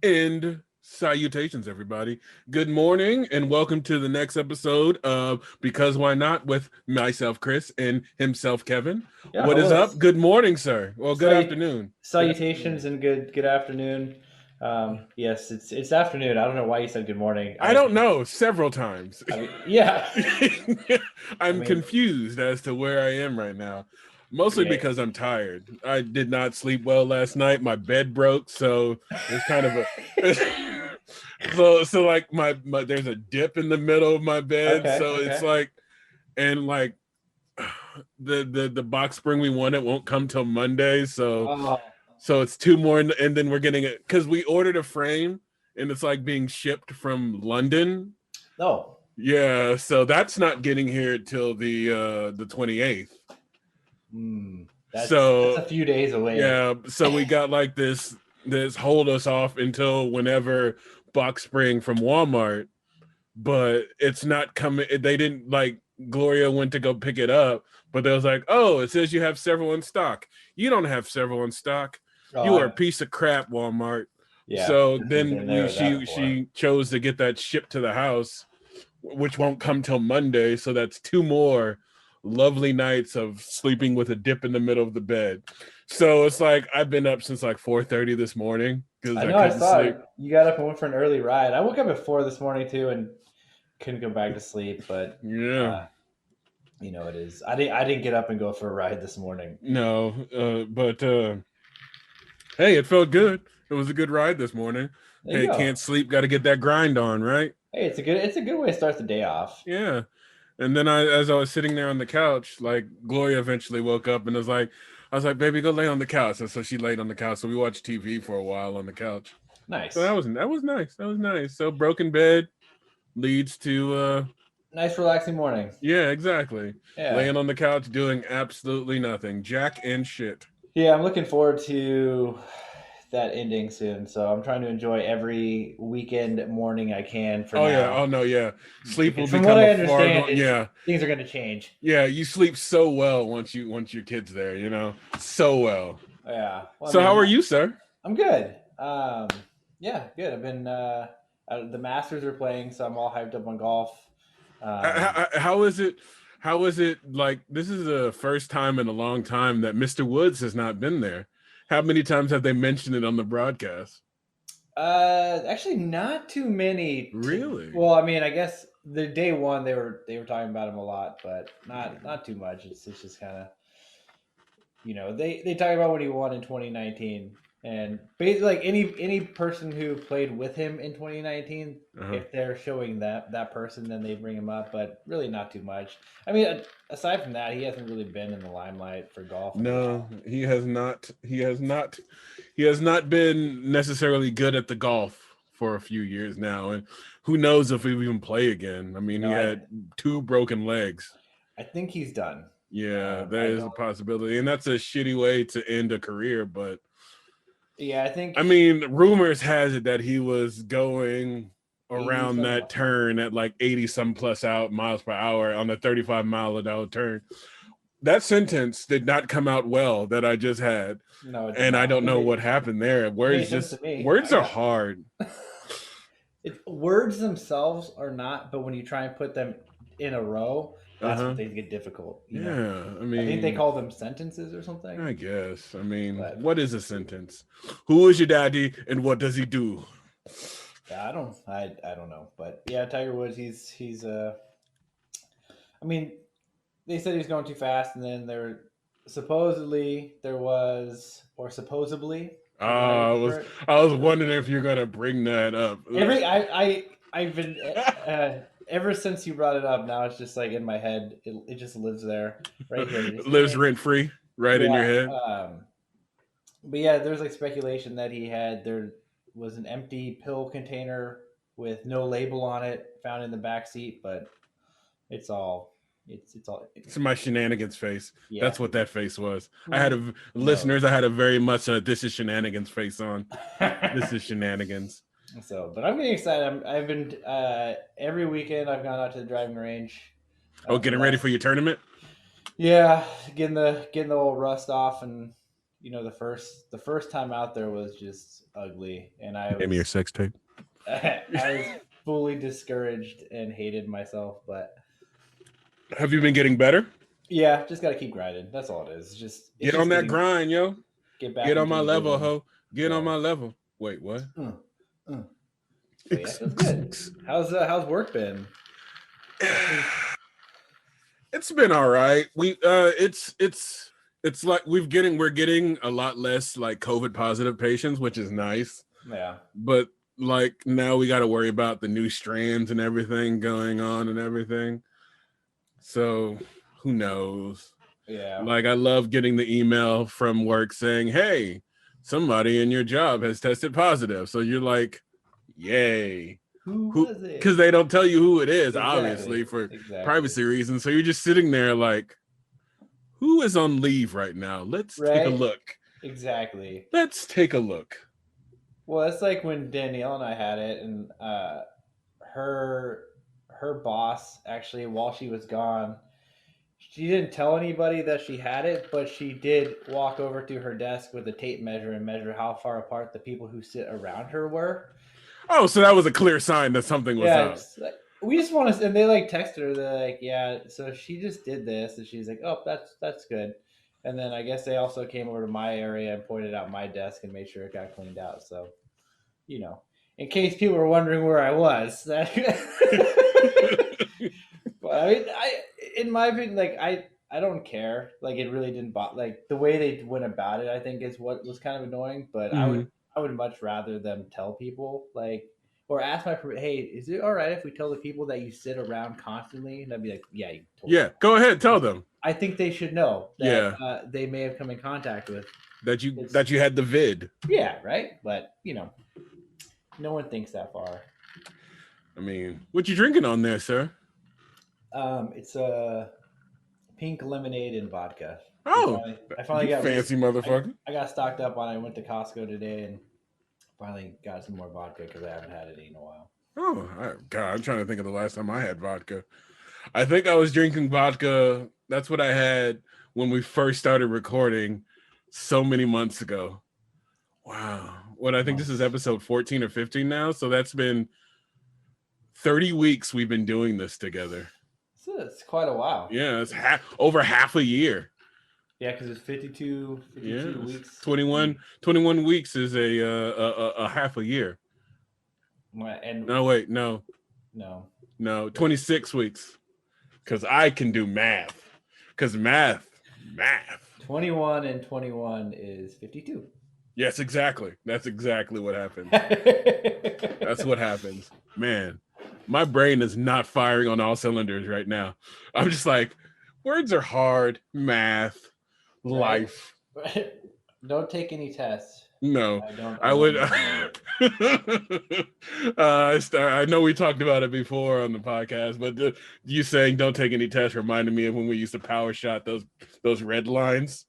And salutations, everybody. Good morning, and welcome to the next episode of Because Why Not with myself, Chris, and himself, Kevin. Yeah, What is hello. up? Good morning, sir. Well, good Salut- afternoon. Good Salutations afternoon. and good afternoon. Yes, it's afternoon. I don't know why you said good morning. I don't know, several times. Yeah. I I'm mean, confused as to where I am right now. Mostly yeah. because I'm tired. I did not sleep well last night. My bed broke, so there's kind of a so like my there's a dip in the middle of my bed, Okay. so it's Okay. like and like the box spring we wanted won't come till Monday, Oh so it's two more, and then we're getting it because we ordered a frame and it's like being shipped from London. no. Yeah, so that's not getting here till the 28th. Hmm. That's So a few days away. yeah, so we got like this hold us off until whenever box spring from Walmart, but it's not coming. They didn't like Gloria went to go pick it up, but they was like, "Oh, it says you have several in stock. You don't have several in stock. Oh, You are a piece of crap, Walmart." yeah. So Been then there we with that before. she chose to get that shipped to the house, which won't come till Monday. So that's two more lovely nights of sleeping with a dip in the middle of the bed. So it's like I've been up since like 4:30 this morning because I I know. I couldn't saw sleep. it. You got up and went for an early ride. I woke up at 4 this morning too and couldn't go back to sleep. But Yeah. it is. I didn't get up and go for a ride this morning. No, but hey, it felt good. It was a good ride this morning. There you Hey, go. can't sleep, got to get that grind on, right? Hey, it's a good way to start the day off. Yeah. And then as I was sitting there on the couch, like Gloria eventually woke up and I was like, baby, go lay on the couch. And so she laid on the couch. So we watched TV for a while on the couch. So Nice. that was nice. That was nice. So broken bed leads to Nice relaxing morning. yeah, exactly. Yeah. Laying on the couch doing absolutely nothing. Jack and shit. Yeah, I'm looking forward to that ending soon. So I'm trying to enjoy every weekend morning I can for Oh yeah. now. Oh no, yeah. Sleep will Because from what become a I far understand, going yeah. things are going to change. Yeah, you sleep so well once your kid's there, you know? So well. Yeah. Well, I So how mean, are you, sir? I'm good. Yeah, good. I've been the Masters are playing, so I'm all hyped up on golf. Um, How is it? How is it like this is the first time in a long time that Mr. Woods has not been there? How many times have they mentioned it on the broadcast? Actually, not too many. Really? Well, I mean, I guess the day one they were talking about him a lot, but not too much. It's just kind of they talk about what he won in 2019, and basically like any person who played with him in 2019, Uh-huh. if they're showing that person, then they bring him up, but really not too much. I mean, aside from that, he hasn't really been in the limelight for golf in a No, while. he has not. He has not. He has not been necessarily good at the golf for a few years now, and who knows if he even play again. I mean, No, he I had two broken legs. I think he's done. Yeah, there I is a don't. possibility, and that's a shitty way to end a career. But Yeah, I think I mean, rumors has it that he was going 80 around some. that turn at like 80 some plus out miles per hour on the 35-mile-an-hour turn. That sentence did not come out well that I just had, No, it did and I not. don't know what happened there. It made sense to me. Words I are got hard. words themselves are not, but when you try and put them in a row, that's what Uh-huh. they get difficult. Yeah, I I think they mean, call them sentences or something. I guess. I mean, But what is a sentence? Who is your daddy and what does he do? yeah, I don't know. But yeah, Tiger Woods, he's. I mean, they said he was going too fast, and then there was, or supposedly is the right word for it. I was wondering if you're gonna bring that up. I've been ever since you brought it up. Now it's just like in my head. It just lives there, right here. Just Lives rent free right in yeah. your head. But yeah, there's like speculation that there was an empty pill container with no label on it found in the back seat, but it's all it's all It's my shenanigans face. yeah. That's what that face was. I had Who a listeners. knows? I had a very much this is shenanigans face on. This is shenanigans. So, but I'm getting excited. I've been every weekend I've gone out to the driving range Oh, for the getting ready last for your tournament. yeah, getting the old rust off and the first time out there was just ugly, and Give me your sex tape. I was fully discouraged and hated myself. But Have you been getting better? yeah, just got to keep grinding. That's all it is. It's Get on just that getting grind, yo. get back Get on into my the level, rhythm. ho. Get on So, my level. Wait, what? uh, uh. But yeah, it feels good. How's work been? It's been all right. It's like we're getting a lot less like COVID positive patients, which is nice. Yeah, But like now we got to worry about the new strands and everything going on and everything. So who knows? yeah. Like I love getting the email from work saying, "Hey, somebody in your job has tested positive." So you're like, "Yay." Who Who, was it? because they don't tell you who it is, Exactly. obviously, for Exactly. privacy reasons. So you're just sitting there like, who is on leave right now? Let's take a Right. look. Exactly. Let's take a look. Well, it's like when Danielle and I had it, and her her boss actually, while she was gone, she didn't tell anybody that she had it, but she did walk over to her desk with a tape measure and measure how far apart the people who sit around her were. Oh, so that was a clear sign that something was Yeah, up. it's like, we just want to, and they like texted her. They're like, yeah, so she just did this, and she's like, oh, that's good. And then I guess they also came over to my area and pointed out my desk and made sure it got cleaned out. So in case people were wondering where I was, that. But I mean, in my opinion, like I don't care. Like it really didn't bother. Like the way they went about it, I think is what was kind of annoying. But Mhm. I would much rather them tell people like or ask hey, is it all right if we tell the people that you sit around constantly? And I'd be like, yeah, you totally. Yeah, go ahead, tell them. I think they should know that Yeah, they may have come in contact with. that you It's that you had the vid. yeah, right. But no one thinks that far. I mean, what you drinking on there, sir? It's a pink lemonade and vodka. Oh, I finally you got fancy motherfucker. I got stocked up on it. I went to Costco today and finally got some more vodka because I haven't had it in a while. Oh, God, I'm trying to think of the last time I had vodka. I think I was drinking vodka. That's what I had when we first started recording so many months ago. Wow. What I think this is Months. episode 14 or 15 now. So that's been 30 weeks we've been doing this together. So it's quite a while. Yeah, it's over half a year. Yeah, because it's 52 Yeah, weeks. 21 weeks is a half a year. And No, wait, no, no. 26 weeks. Because I can do math. Because math. 21 and 21 is 52. Yes, exactly. That's exactly what happens. That's what happens. Man, my brain is not firing on all cylinders right now. I'm just like, words are hard. Math, Right? life. Don't take any tests. No, I I would. don't recommend it. I know we talked about it before on the podcast, but you saying don't take any tests reminded me of when we used to power shot those red lines.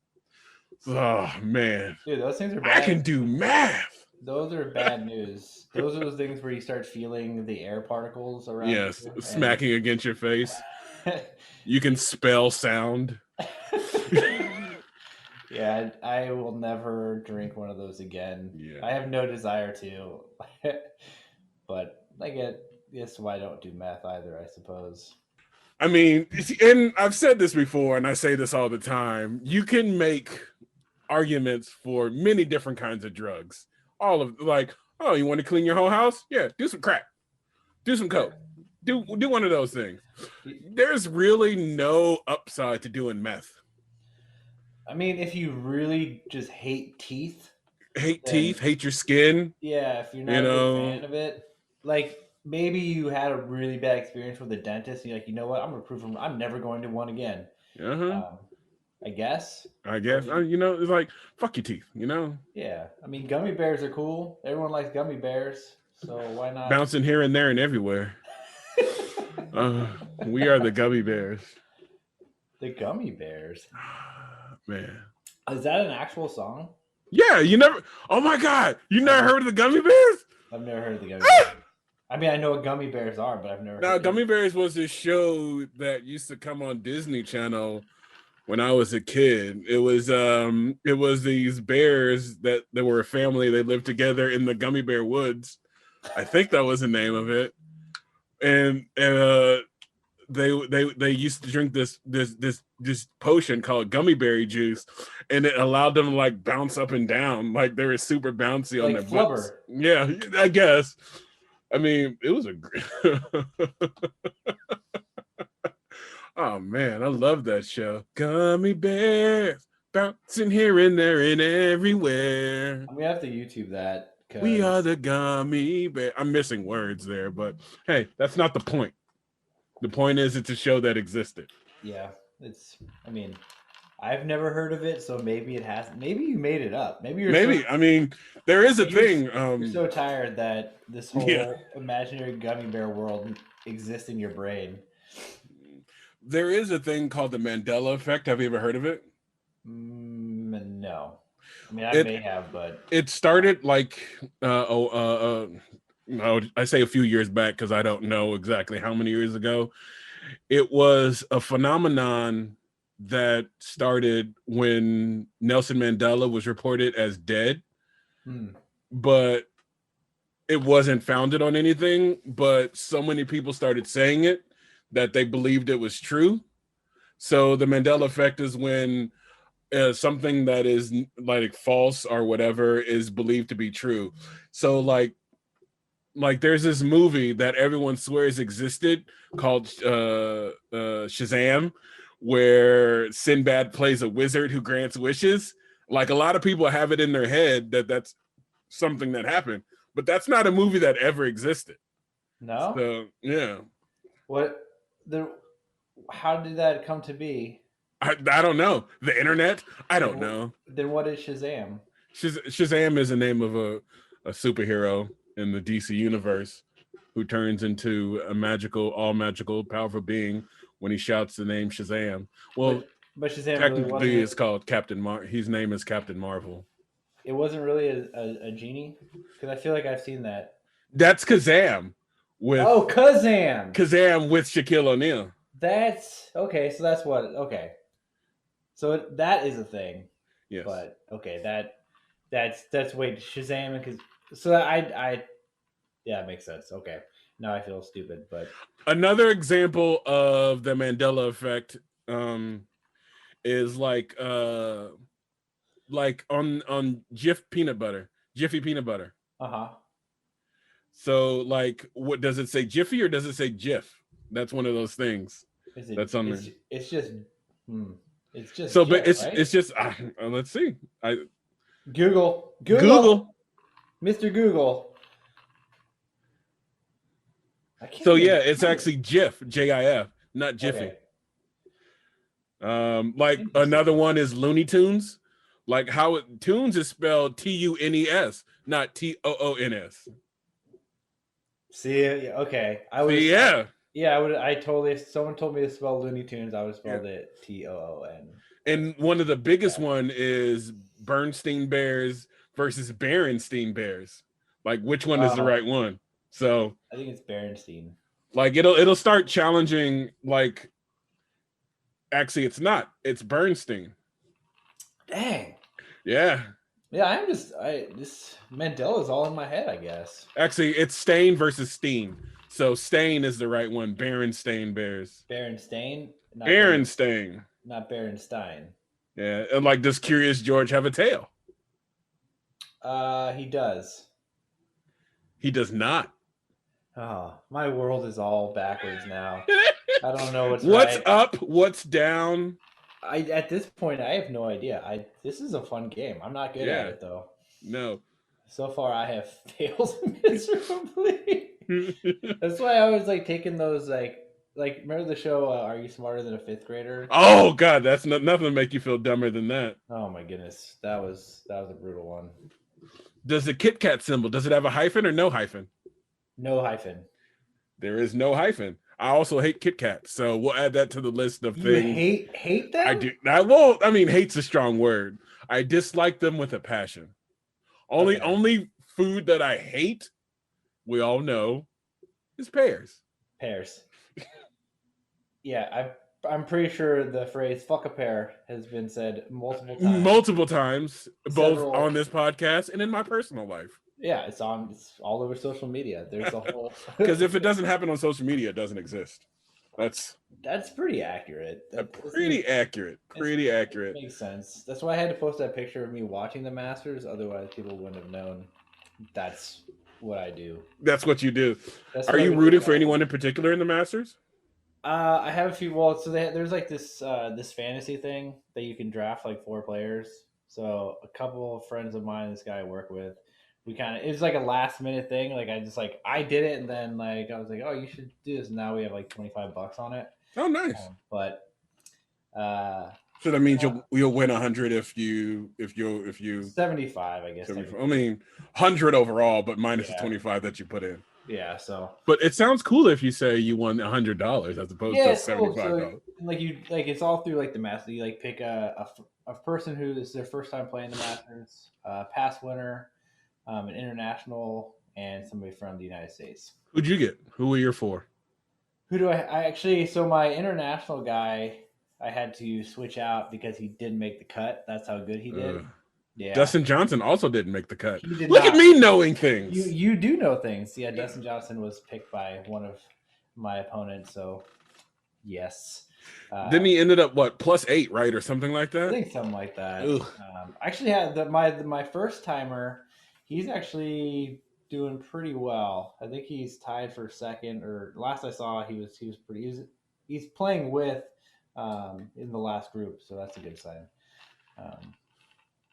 Oh man, Dude, those things are I bad. can do math. Those are bad news. Those are those things where you start feeling the air particles around Yes, you, and smacking against your face. You can spell sound. yeah, I will never drink one of those again. Yeah. I have no desire to, but I guess why I don't do meth either. I suppose. I mean, and I've said this before, and I say this all the time. You can make arguments for many different kinds of drugs. All of like, oh, you want to clean your whole house? Yeah, do some crack, do some coke, do one of those things. There's really no upside to doing meth. I mean, if you really just hate teeth, Hate then teeth, hate your skin. yeah, if you're You not a big know, fan of it, like maybe you had a really bad experience with a dentist, and you're like, you know what, I'm gonna prove them. I'm never going to one again. uh-huh. Um, I guess. I Or guess you know it's like fuck your teeth. You know, yeah, I mean, gummy bears are cool. Everyone likes gummy bears, so why not? bouncing here and there and everywhere. Uh, we are the gummy bears. The gummy bears. Man. Is that an actual song? Yeah, you never. Oh my God, you never heard of the Gummy Bears? I've never heard of the gummy bears. I mean, I know what gummy bears are, but I've never. Now, heard Gummy Bears was this show that used to come on Disney Channel when I was a kid. It was these bears that were a family. They lived together in the Gummy Bear Woods. I think that was the name of it. And they used to drink this potion called gummy berry juice, and it allowed them to like bounce up and down, like they were super bouncy on Like their butts. flubber. Yeah, I guess. I mean, it was a oh man, I love that show. Gummy bears bouncing here and there and everywhere. I'm gonna have to YouTube that We are because the gummy bear. I'm missing words there, but hey, that's not the point. The point is it's a show that existed. yeah, it's. I mean, I've never heard of it, so maybe it has. Maybe you made it up. Maybe you're so Maybe. I mean, there is a you're thing. you're so tired that this Yeah, whole imaginary gummy bear world exists in your brain. there is a thing called the Mandela effect. Have you ever heard of it? No, I mean I It may have, but it started like no, I say a few years back because I don't know exactly how many years ago. It was a phenomenon that started when Nelson Mandela was reported as dead, hmm. but it wasn't founded on anything. But so many people started saying it that they believed it was true. So the Mandela effect is when something that is like false or whatever is believed to be true. So like there's this movie that everyone swears existed called Shazam, where Sinbad plays a wizard who grants wishes. Like a lot of people have it in their head that that's something that happened, but that's not a movie that ever existed. No, So yeah, what the? How did that come to be? I don't know. The internet, I don't Then, know. then what is Shazam? Shazam is the name of a superhero in the DC universe who turns into a all magical, powerful being when he shouts the name Shazam. Well, But Shazam really technically, wasn't. it's called Captain His name is Captain Marvel. It wasn't really a genie because I feel like I've seen that. That's Kazam Oh, with Kazam. Shaquille O'Neal. That's okay. So that's what. Okay, so that is a thing. Yes. But okay, that's wait Shazam because so I yeah, it makes sense. Okay, now I feel stupid, but Another example of the Mandela effect um, is like on Jiffy peanut butter. uh-huh. So like what does it say Jiffy or does it say Jif? That's one of those things Is it that's on there. it's just hmm, it's just So but Jif, right? it's just let's see. I Google, Google. Mr. Google. I can't So yeah, even it's find it. actually Jif, Jif, not Jiffy. Okay, Like interesting. another one is Looney Tunes. Like how Tunes is spelled Tunes, not Toons. See, yeah, okay, See, yeah. yeah, I would. I totally. If someone told me to spell Looney Tunes, I would have Yeah. spelled it Toon. And one of the biggest Yeah. one is Bernstein Bears versus Berenstein Bears. Like which one is the Oh, right one? So I think it's Berenstein. like it'll start challenging like actually it's not. It's Bernstein. Dang. Yeah. Yeah, this Mandela is all in my head, I guess. Actually it's Stain versus Steen. So Stain is the right one. Berenstain Bears. Berenstain, Berenstain. not Berenstein. Yeah. And like does Curious George have a tail? He does. He does not. Oh, my world is all backwards now. I don't know what's What's right. up? What's down? I at this point I have no idea. I This is a fun game. I'm not good at Yeah. it though. No. So far I have failed miserably. That's why I was like taking those like remember the show Are You Smarter Than a Fifth Grader? Oh God, that's nothing to make you feel dumber than that. Oh my goodness, that was a brutal one. Does the Kit Kat symbol does it have a hyphen or no hyphen? No hyphen. There is no hyphen. I also hate Kit Kat, so we'll add that to the list of You things hate them? I do. I won't. I mean, hate's a strong word. I dislike them with a passion. Okay. Only food that I hate, we all know, is pears. Pears. Yeah, I'm pretty sure the phrase "fuck a pair" has been said multiple times. multiple times, both on Several, this podcast and in my personal life. yeah, it's all over social media. There's a whole. Because if it doesn't happen on social media, it doesn't exist. That's That's pretty accurate. That pretty accurate. it's, Pretty it accurate. makes sense. That's why I had to post that picture of me watching the Masters. Otherwise, people wouldn't have known that's what I do. That's what you do. That's Are what you I do. rooting for anyone in particular in the Masters? I have a few. Well, so there's like this fantasy thing that you can draft like 4 players. So a couple of friends of mine, this guy I work with, we kind of it was like a last minute thing. Like I did it, and then like I was like, oh, you should do this. And now we have like $25 on it. Oh, nice. But uh, So that means you'll win 100 if you 75, I guess. 75. I mean 100 overall, but minus the Yeah. 25 that you put in. Yeah, so But it sounds cool if you say you won $100 as opposed to it's cool. $75. So like you like it's all through like the Masters. You like pick a person who is their first time playing the Masters, past winner, an international, and somebody from the United States. Who'd you get? Who were your 4? Who do I actually? So my international guy, I had to switch out because he didn't make the cut. That's how good he did. Yeah, Dustin Johnson also didn't make the cut. he did Look not. at me knowing things. You do know things. Yeah, Dustin Johnson was picked by one of my opponents. So yes. Then he ended up what +8, right, or something like I that. think something like that. Ugh. Actually, had my first timer. He's actually doing pretty well. I think he's tied for second, or last I saw, he was pretty. He's playing with in the last group, so that's a good sign.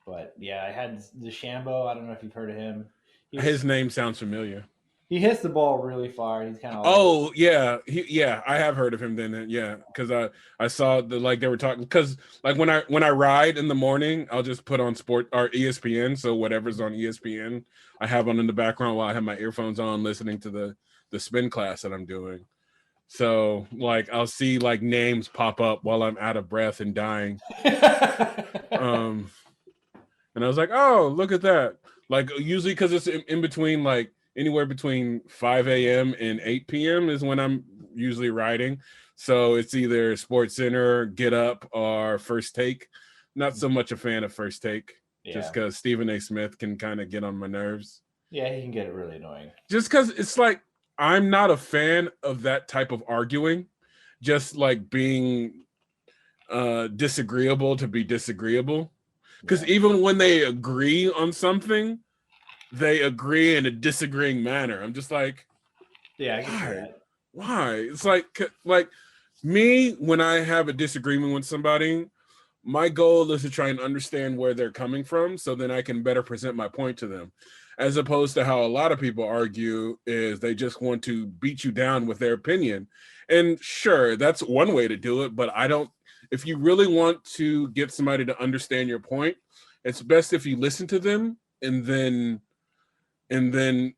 But yeah, I had DeChambeau. I don't know if you've heard of him. His name sounds familiar. He hits the ball really far. He's kind of Oh yeah, I have heard of him. Then yeah, because I saw like they were talking because like when I ride in the morning, I'll just put on sport or ESPN. So whatever's on ESPN, I have on in the background while I have my earphones on, listening to the spin class that I'm doing. So like I'll see like names pop up while I'm out of breath and dying. And I was like, oh, look at that. Like usually because it's in between like anywhere between 5 a.m. and 8 p.m. is when I'm usually riding. So it's either Sports Center, Get Up, or First Take. Not so much a fan of First Take, just because Stephen A. Smith can kind of get on my nerves. Yeah, he can get it really annoying. Just because it's like I'm not a fan of that type of arguing, just like being disagreeable to be disagreeable. Because even when they agree on something, they agree in a disagreeing manner. I'm just like, yeah, I can see that. Why? It's like me when I have a disagreement with somebody, my goal is to try and understand where they're coming from so then I can better present my point to them. As opposed to how a lot of people argue is they just want to beat you down with their opinion. And sure, that's one way to do it, but I don't if you really want to get somebody to understand your point, it's best if you listen to them and then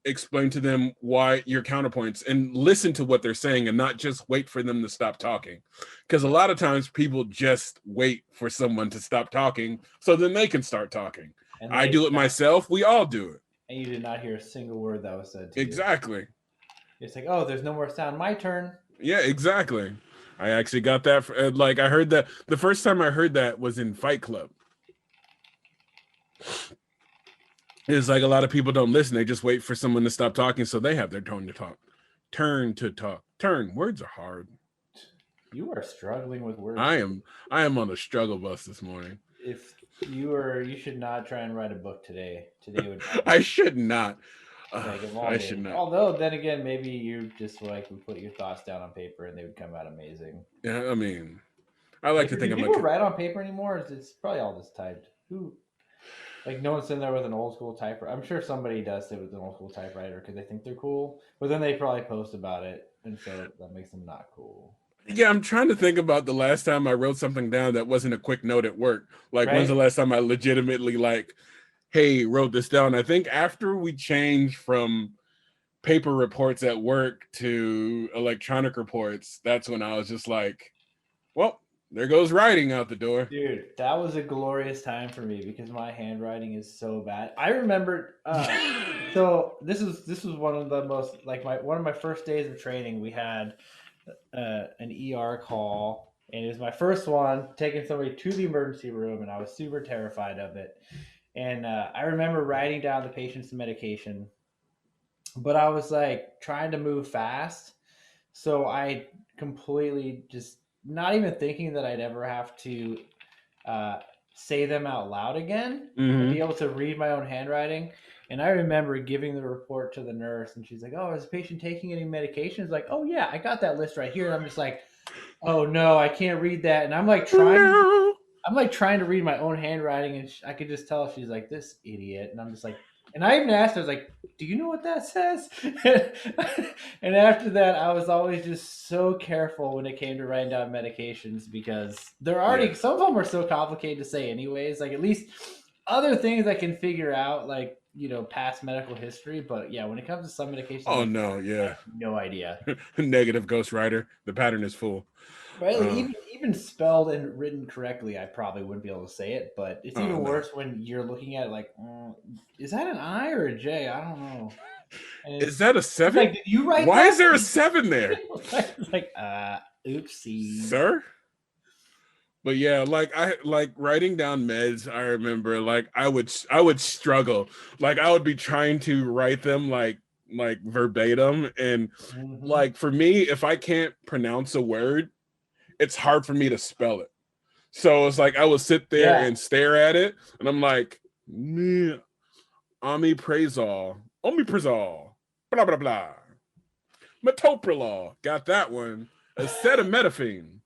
explain to them why your counterpoints and listen to what they're saying and not just wait for them to stop talking. Because a lot of times people just wait for someone to stop talking so then they can start talking. I do it myself. We all do it. And you did not hear a single word that was said to Exactly. you. It's like, oh, there's no more sound. My turn. Yeah, exactly. I actually got that. Like I heard that the first time I heard that was in Fight Club. It's like a lot of people don't listen. They just wait for someone to stop talking so they have their turn to talk. Turn. Words are hard. You are struggling with words. I am on a struggle bus this morning. If you should not try and write a book today. Today would I should not. I should not. Although then again, maybe you just like would put your thoughts down on paper and they would come out amazing. Yeah, I mean, I like to think I'm people write on paper anymore. It's probably all just typed. Who? Like no one's sitting there with an old school typewriter. I'm sure somebody does sit with an old school typewriter because they think they're cool, but then they probably post about it, and so that makes them not cool. Yeah, I'm trying to think about the last time I wrote something down that wasn't a quick note at work. Like, when's the last time I legitimately like, hey, wrote this down? I think after we changed from paper reports at work to electronic reports, that's when I was just like, well, there goes writing out the door. Dude, that was a glorious time for me because my handwriting is so bad. I remember so this was one of the most like one of my first days of training. We had an ER call And it was my first one, taking somebody to the emergency room, and I was super terrified of it. And I remember writing down the patient's medication, but I was like trying to move fast. So I completely just not even thinking that I'd ever have to uh, say them out loud again and be Mm-hmm. able to read my own handwriting. And I remember giving the report to the nurse, and she's like, "Oh, is the patient taking any medications?" Like, "Oh yeah, I got that list right here." And I'm just like, "Oh no, I can't read that." And No. I'm like trying to read my own handwriting, and I could just tell she's like, "This idiot," and I'm just like, and I even asked her, I was like, "Do you know what that says?" And after that, I was always just so careful when it came to writing down medications because they're Yeah. already some of them are so complicated to say, anyways. Like at least other things I can figure out, like past medical history. But yeah, when it comes to some medications, I'm Oh like, no, I yeah. have no idea. Negative Ghost Rider. The pattern is full. Right, like Uh, even spelled and written correctly, I probably wouldn't be able to say it. But it's oh even no. worse when you're looking at it like, is that an I or a J? I don't know. And Is that a it's seven? like, did you write Why is that? there a seven there, It's like, oopsies. sir? But yeah, like I like writing down meds. I remember like I would struggle. Like I would be trying to write them like verbatim, and Hmm. like for me, if I can't pronounce a word, it's hard for me to spell it. So it's like I would sit there Yeah. and stare at it, and I'm like, meh, omeprazole, blah blah blah, metoprolol. Got that one. Acetaminophen,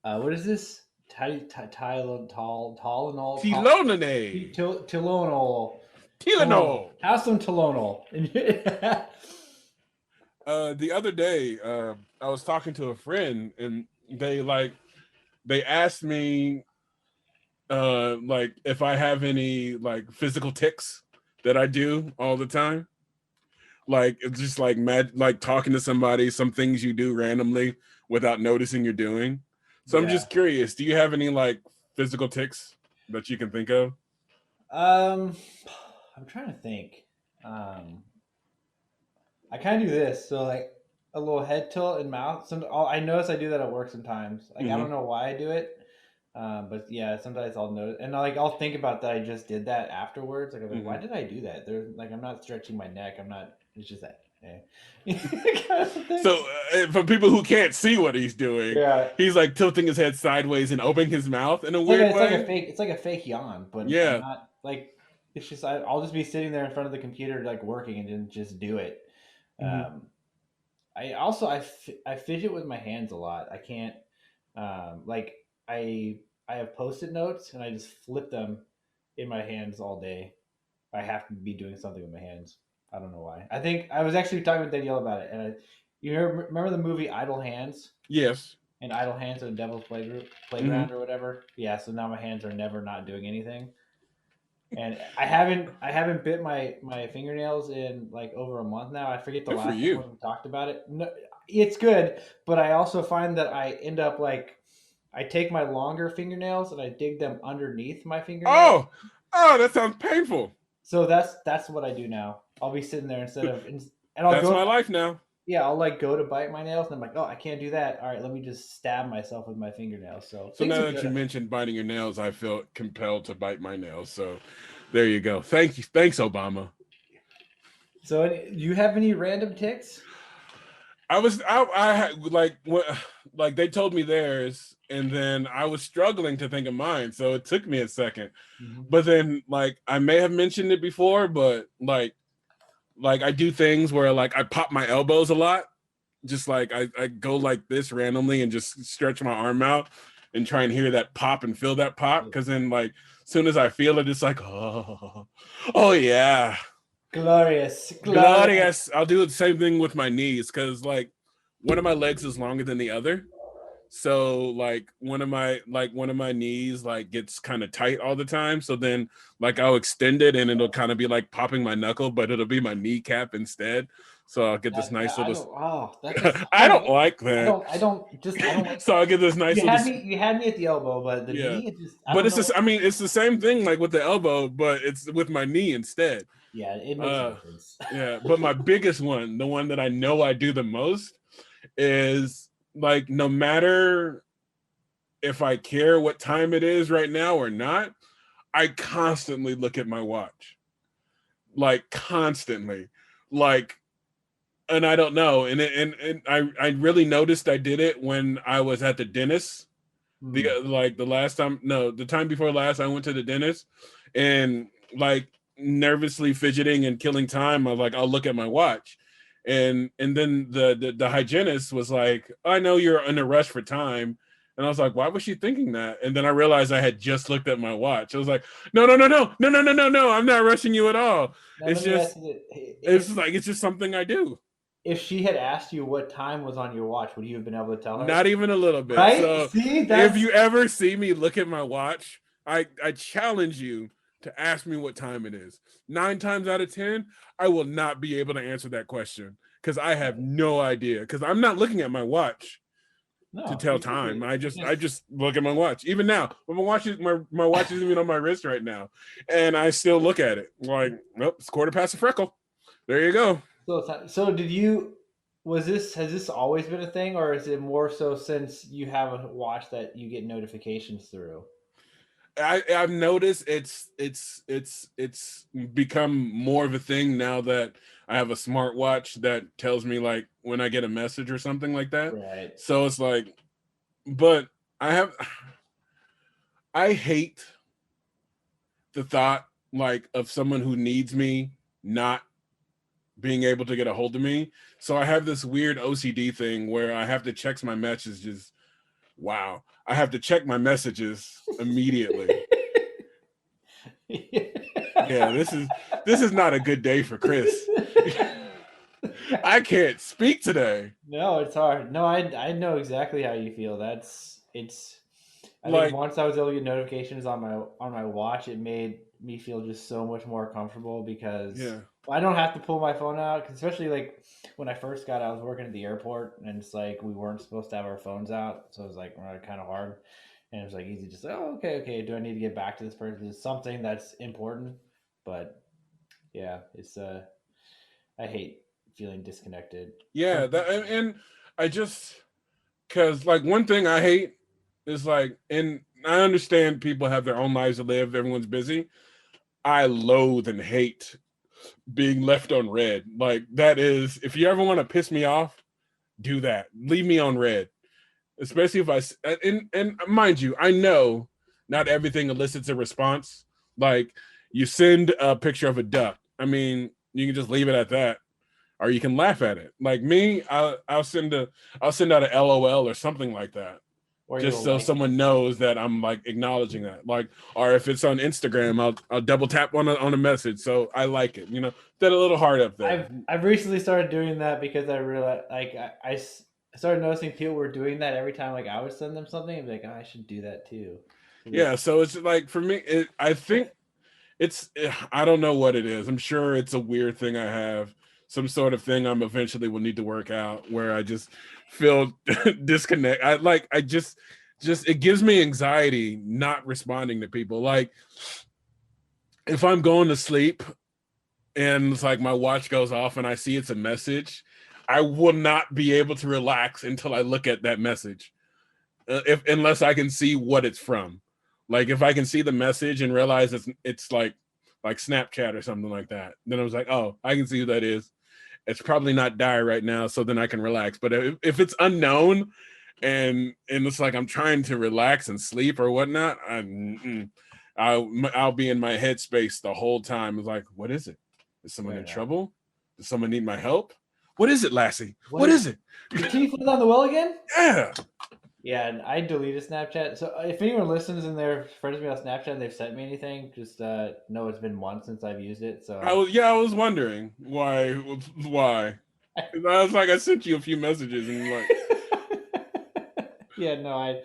What is this? Tylenol, Tylenol, Tilonenay, Tylenol, Tylenol. Tylenol. Have some Tylenol. The other day, I was talking to a friend, and they asked me like if I have any like physical tics that I do all the time. Like it's just like like talking to somebody, some things you do randomly without noticing you're doing. So I'm Yeah. just curious, do you have any like physical tics that you can think of? Um, I'm trying to think. Um, I kind of do this, so like a little head tilt and mouth. I notice I do that at work sometimes. Like I Mm-hmm. don't know why I do it, but yeah, sometimes I'll notice, and I'll think about that I just did that afterwards. Like I'm like, why Mm-hmm. did I do that? There's like I'm not stretching my neck. I'm not. It's just that. Kind of thing. So for people who can't see what he's doing, Yeah, he's like tilting his head sideways and opening his mouth in a it's like weird a way. fake. It's like a fake yawn, but I'm Yeah. not like. It's just I'll just be sitting there in front of the computer like working and then just do it. Mm-hmm. Um, I also I fidget with my hands a lot. I can't like I have post-it notes and I just flip them in my hands all day. I have to be doing something with my hands. I don't know why. I think I was actually talking with Danielle about it, and remember the movie Idle Hands? Yes. And Idle Hands are the Devil's Mm-hmm. Playground or whatever. Yeah, so now my hands are never not doing anything, and I haven't bit my fingernails in like over a month now. I forget the Good for last time you. when we talked about it. No, it's good, but I also find that I end up like I take my longer fingernails and I dig them underneath my fingernail. Oh, oh, that sounds painful. So that's what I do now. I'll be sitting there and I'll That's go, my life now. yeah, I'll like go to bite my nails and I'm like, oh, I can't do that. All right, let me just stab myself with my fingernails. So So things now are that you good. mentioned biting your nails, I felt compelled to bite my nails. So there you go. Thank you. Thanks, Obama. So do you have any random ticks? I had like what like they told me theirs, and then I was struggling to think of mine, so it took me a second. Mm-hmm. But then like I may have mentioned it before, but like I do things where like I pop my elbows a lot. Just like I go like this randomly and just stretch my arm out and try and hear that pop and feel that pop. Cause then like as soon as I feel it, it's like, oh yeah. Glorious, glorious. Glorious. I'll do the same thing with my knees because like one of my legs is longer than the other. So like one of my knees like gets kind of tight all the time. So then like I'll extend it and it'll kind of be like popping my knuckle, but it'll be my kneecap instead. So I'll get this That nice I little. don't. Oh, that just I I don't don't like like that. that. I don't like So I'll that. get this nice little. You had me at the elbow, but the Yeah, knee, it just I but don't it's know. just. I mean, it's the same thing like with the elbow, but it's with my knee instead. Yeah, it makes a Uh, difference. yeah. But my biggest one, the one that I know I do the most, is like no matter. if I care what time it is right now or not, I constantly look at my watch. Like constantly. Like and I don't know. And I really noticed I did it when I was at the dentist. The Hmm. like the last time no, the time before last I went to the dentist and like nervously fidgeting and killing time, I was like, I'll look at my watch. And then the hygienist was like, I know you're in a rush for time. And I was like, why was she thinking that? And then I realized I had just looked at my watch. I was like, no. I'm not rushing you at all. Now It's let me ask just you: it's like it's just something I do. if she had asked you what time was on your watch, would you have been able to tell her? Not even a little bit. Right? So See, if that's you ever see me look at my watch, I challenge you to ask me what time it is. 9 times out of 10, I will not be able to answer that question because I have no idea. Because I'm not looking at my watch to no, tell time. exactly. I just look at my watch. Even now, my watch is even on my wrist right now, and I still look at it like, nope, it's quarter past a freckle. There you go. So did you? Was this has this always been a thing, or is it more so since you have a watch that you get notifications through? I've noticed it's become more of a thing now that I have a smartwatch that tells me like when I get a message or something like that. Right. So it's like, but I have I hate the thought like of someone who needs me not being able to get a hold of me. So I have this weird OCD thing where I have to check my messages. Wow, I have to check my messages immediately. Yeah, this is not a good day for Chris. I can't speak today. No, it's hard. No, I know exactly how you feel. That's it's. I think Like, once I was able to get notifications on my watch, it made me feel just so much more comfortable because yeah, I don't have to pull my phone out. 'Cause especially like when I first got, I was working at the airport, and it's like we weren't supposed to have our phones out, so it was like kind of hard, and it was like easy, just like, oh, okay. Do I need to get back to this person? It's something that's important, but yeah, it's I hate feeling disconnected from yeah. That people. and I just because like one thing I hate is like, and I understand people have their own lives to live. Everyone's busy. I loathe and hate being left on red. Like that is, if you ever want to piss me off, do that. Leave me on red, especially if and mind you, I know not everything elicits a response. Like you send a picture of a duck. I mean, you can just leave it at that, or you can laugh at it. Like me, I'll send out a LOL or something like that, Or just you'll so like someone knows that I'm like acknowledging that. Like, or if it's on Instagram, I'll double tap on a message so I like it. You know, that a little heart up there. I've recently started doing that because I realized like I started noticing people were doing that every time like I would send them something and be like, oh, I should do that too. So Yeah, so it's like for me, I think it's I don't know what it is. I'm sure it's a weird thing I have, some sort of thing I'm eventually will need to work out where I just feel disconnect. I just it gives me anxiety not responding to people. Like if I'm going to sleep and it's like my watch goes off and I see it's a message, I will not be able to relax until I look at that message. If unless I can see what it's from. Like if I can see the message and realize it's like Snapchat or something like that, then I was like, oh, I can see who that is. It's probably not die right now, so then I can relax. But if it's unknown and it's like I'm trying to relax and sleep or whatnot, I'll be in my headspace the whole time. It's like, what is it? Is someone fair in enough. trouble? Does someone need my help? What is it, Lassie? What What is is it? your teeth was on the well again? Yeah. Yeah, and I deleted Snapchat. So if anyone listens and they're friends with me on Snapchat and they've sent me anything, just know it's been months since I've used it. So I was wondering why. I was like, I sent you a few messages and like, yeah, no,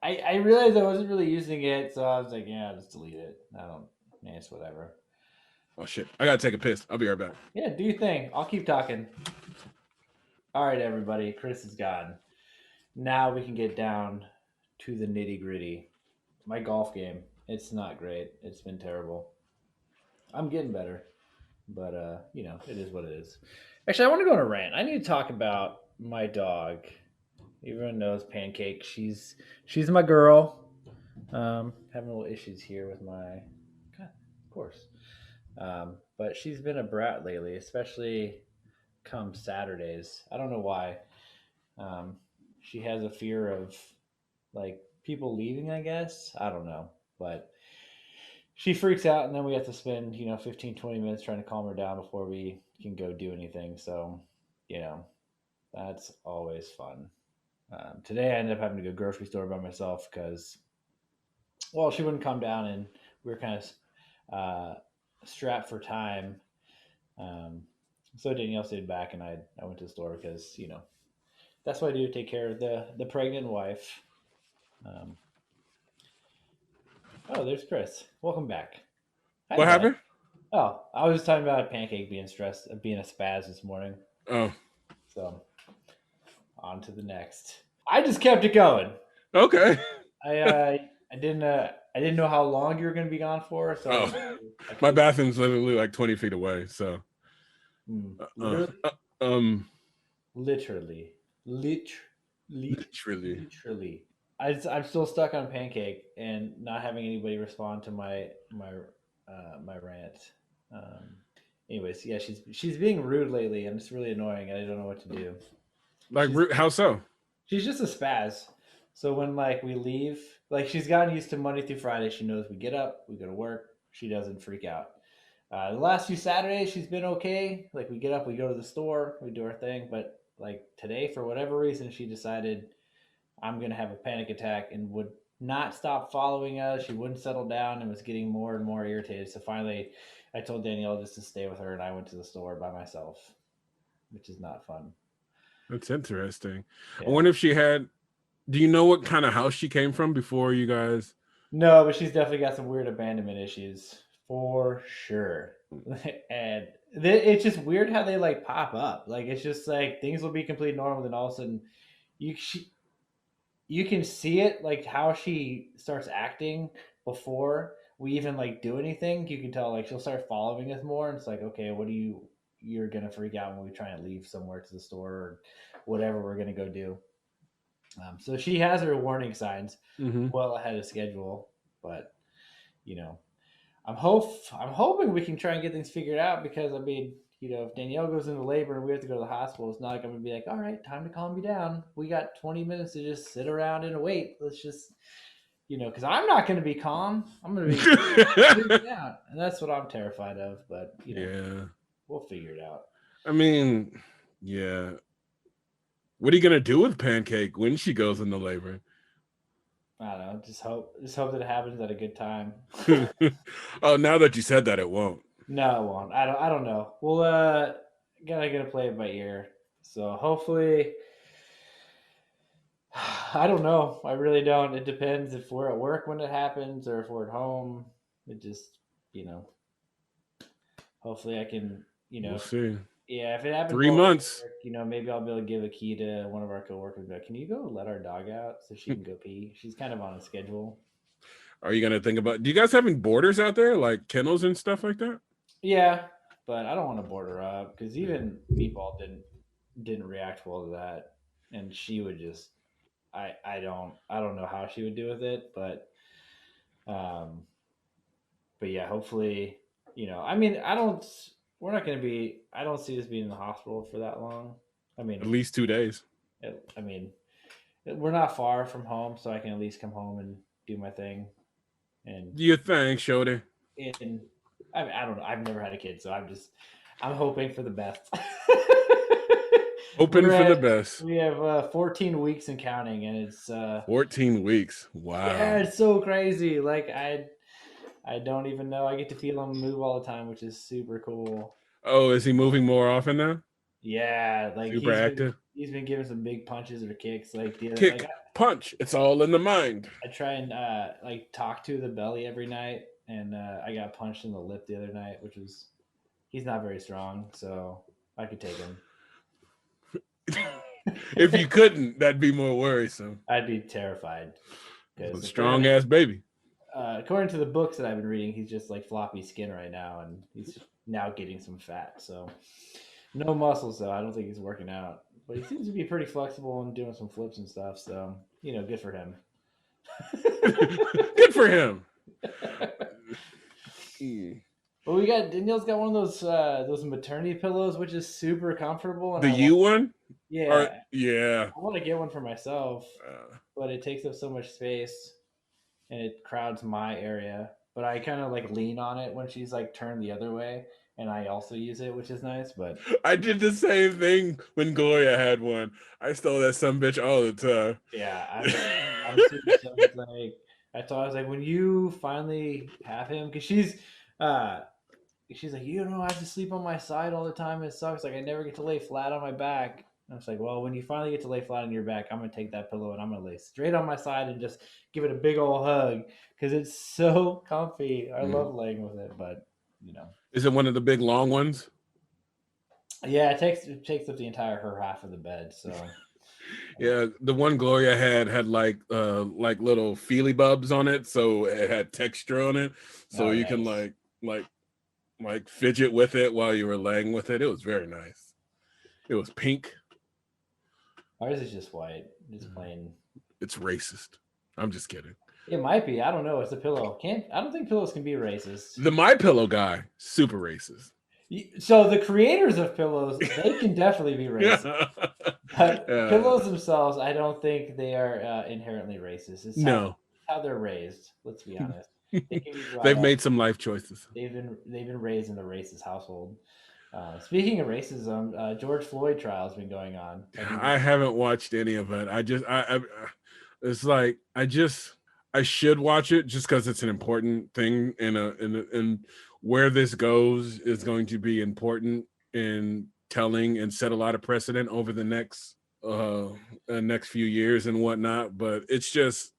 I realized I wasn't really using it, so I was like, yeah, just delete it. I don't, yeah, it's whatever. oh shit, I gotta take a piss. I'll be right back. Yeah, do your thing. I'll keep talking. All right, everybody. Chris is gone. Now we can get down to the nitty gritty. My golf game. It's not great. It's been terrible. I'm getting better, but it is what it is. Actually, I want to go on a rant. I need to talk about my dog. Everyone knows Pancake. She's my girl. Having a little issues here with my, God, of course. But she's been a brat lately, especially come Saturdays. I don't know why. Um, she has a fear of like people leaving. I guess I don't know, but she freaks out, and then we have to spend 15, 20 minutes trying to calm her down before we can go do anything. So, you know, that's always fun. Today I ended up having to go grocery store by myself because, well, she wouldn't calm down, and we were kind of strapped for time. Um, so Danielle stayed back, and I went to the store because that's what I do to take care of the pregnant wife. Um, oh, there's Chris. Welcome back. Hi, What bud. happened? Oh, I was talking about Pancake being stressed, being a spaz this morning. Oh, So on to the next. I just kept it going. okay. I didn't know how long you were going to be gone for, so Oh, I my kept bathroom's literally like 20 feet away. So, uh, literally, uh, um, literally, lit, lit, literally. literally. I'm still stuck on Pancake and not having anybody respond to my rant. Um, anyways, yeah, she's being rude lately, and it's really annoying, and I don't know what to do. Like, She's how so? she's just a spaz. So when like we leave, like she's gotten used to Monday through Friday. She knows we get up, we go to work. She doesn't freak out. The last few Saturdays, she's been okay. Like we get up, we go to the store, we do our thing. But like today, for whatever reason, she decided I'm gonna have a panic attack and would not stop following us. She wouldn't settle down and was getting more and more irritated. So finally, I told Danielle just to stay with her, and I went to the store by myself, which is not fun. That's interesting. I Yeah. wonder if she had. Do you know what kind of house she came from before you guys? No, but she's definitely got some weird abandonment issues for sure. And it's just weird how they like pop up. Like it's just like things will be completely normal, then all of a sudden you can see it like how she starts acting before we even like do anything. You can tell like she'll start following us more, and it's like okay, what do you're gonna freak out when we try and leave somewhere to the store or whatever we're gonna go do. So she has her warning signs Mm-hmm. well ahead of schedule, but you know, I'm hoping we can try and get things figured out because I mean, if Danielle goes into labor and we have to go to the hospital, it's not like I'm gonna be like, all right, time to calm you down. We got 20 minutes to just sit around and wait. Let's just, because I'm not gonna be calm. I'm gonna be freaking out, and that's what I'm terrified of. But Yeah. we'll figure it out. I mean, yeah. What are you gonna do with Pancake when she goes into labor? I don't know. Just hope that it happens at a good time. Oh, now that you said that, it won't. No, it won't. I don't know. We'll gotta play it by ear. So hopefully, I don't know. I really don't. It depends if we're at work when it happens or if we're at home. It just, you know. Hopefully, I can, We'll see. yeah. If it happens Three while we're at months. work, maybe I'll be able to give a key to one of our coworkers. But can you go let our dog out so she can go pee? She's kind of on a schedule. Are you gonna think about? Do you guys having borders out there, like kennels and stuff like that? Yeah, but I don't want to board her up because Yeah. even Meatball didn't react well to that, and she would just I don't know how she would do with it, um but yeah, hopefully, I mean, we're not going to be I don't see us being in the hospital for that long. I At mean, least 2 days. I mean, we're not far from home, so I can at least come home and do my thing. And Do you think, Shody? in I mean, I don't know. I've never had a kid, so I'm hoping for the best. Hoping We're for the at best. we have 14 weeks and counting, and it's 14 weeks. yeah, Wow. it's so crazy. Like I don't even know. I get to feel him move all the time, which is super cool. Oh, is he moving more often now? Yeah, like Super active. he's been giving some big punches or kicks. Like the other like Kick, punch. It's all in the mind. I try and like talk to the belly every night, and I got punched in the lip the other night, which was he's not very strong, so I could take him. If you couldn't, that'd be more worrisome. I'd be terrified A because strong ass baby. according to the books that I've been reading, he's just like floppy skin right now, and he's now getting some fat. So no muscles though. I don't think he's working out. but he seems to be pretty flexible and doing some flips and stuff. So good for him. Good for him. Mm. But Danielle's got one of those maternity pillows, which is super comfortable, and The U one? Or yeah, yeah. I want to get one for myself, Uh, but it takes up so much space and it crowds my area. But I kind of like lean on it when she's like turned the other way, and I also use it, which is nice. But I did the same thing when Gloria had one. I stole that some bitch all the time. yeah, I'm super stoked. Like I was like, when you finally have him, because uh she's like, I have to sleep on my side all the time. It sucks. Like I never get to lay flat on my back. And I was like, well, when you finally get to lay flat on your back, I'm gonna take that pillow and I'm gonna lay straight on my side and just give it a big old hug because it's so comfy. I Mm. love laying with it, but you know, Is it one of the big long ones? yeah, it takes up the entire her half of the bed. So Yeah, the one Gloria had like little feely bubs on it, so it had texture on it, so oh, you can nice. like fidget with it while you were laying with it. It was very nice. It was pink. Ours is just white, just Mhm. plain. It's racist. I'm just kidding. It might be. I don't know. It's a pillow. Can't. I don't think pillows can be racist. The My Pillow guy, super racist. So the creators of pillows, they can definitely be racist. Yeah. But pillows themselves, I don't think they are inherently racist. It's No. how they're raised. Let's be honest. They can be brought They've up. made some life choices. They've been raised in a racist household. Speaking of racism, George Floyd trial has been going on. Have you? I haven't watched any of it. I it's like I should watch it just because it's an important thing and where this goes is going to be important in telling and set a lot of precedent over the uh next few years and whatnot. But it's just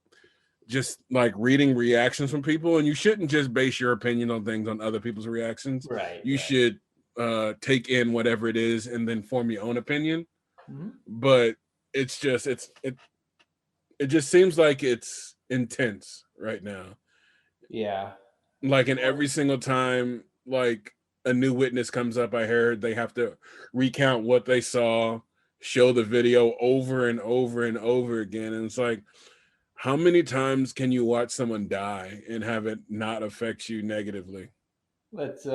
like reading reactions from people, and you shouldn't just base your opinion on things on other people's reactions. Right, You right. should take in whatever it is and then form your own opinion. Hmm. But it just seems like it's intense right now. Yeah. Like in Well, every single time like a new witness comes up, I heard they have to recount what they saw, show the video over and over and over again, and it's like, how many times can you watch someone die and have it not affect you negatively? let's.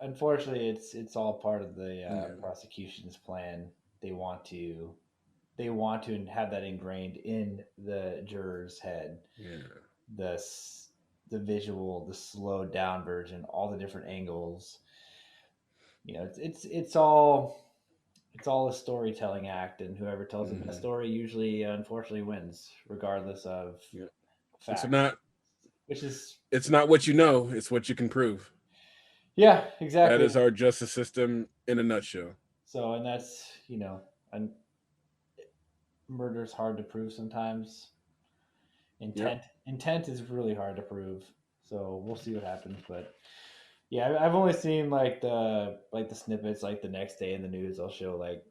Unfortunately, it's all part of the Yeah. prosecution's plan. They want to they want to have that ingrained in the juror's head. Yeah. The the visual, the slowed down version, all the different angles. It's all a storytelling act, and whoever tells the best Mm-hmm. story usually, unfortunately, wins, regardless of Yeah. It's facts. not Which is, it's not what you know, it's what you can prove. yeah, That exactly. is our justice system in a nutshell. So, and that's and murder's hard to prove sometimes. Yep. Intent is really hard to prove. So we'll see what happens, but yeah, I've only seen like the snippets. Like the next day in the news, they'll show like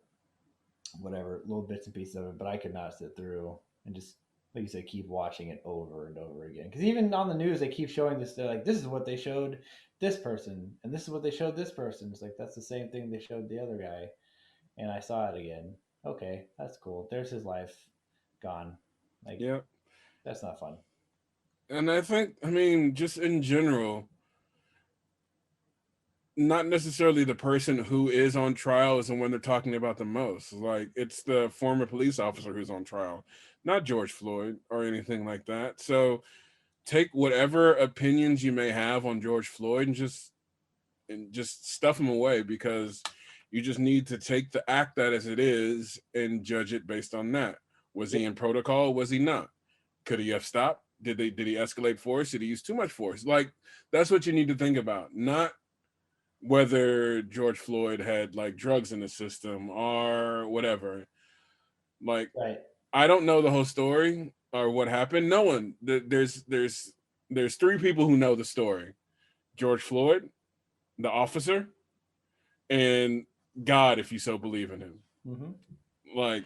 whatever little bits and pieces of it, but I could not sit through and just, like you said, keep watching it over and over again. Because even on the news, they keep showing this. They're like, this is what they showed this person, and this is what they showed this person. It's like that's the same thing they showed the other guy, and I saw it again. Okay, that's cool. There's his life gone. Like Yep. that's not fun. And I mean, just in general, not necessarily the person who is on trial is the one they're talking about the most. Like it's the former police officer who's on trial, not George Floyd or anything like that. So take whatever opinions you may have on George Floyd and just stuff them away, because you just need to take the act that as it is and judge it based on that. Was he Yep. in protocol? Was he not? Could he have stopped? Did he escalate force? Did he use too much force? Like that's what you need to think about, not whether George Floyd had like drugs in the system or whatever. Like Right. I don't know the whole story or what happened. No one. There's three people who know the story: George Floyd, the officer, and God, if you so believe in him. Mm-hmm. Like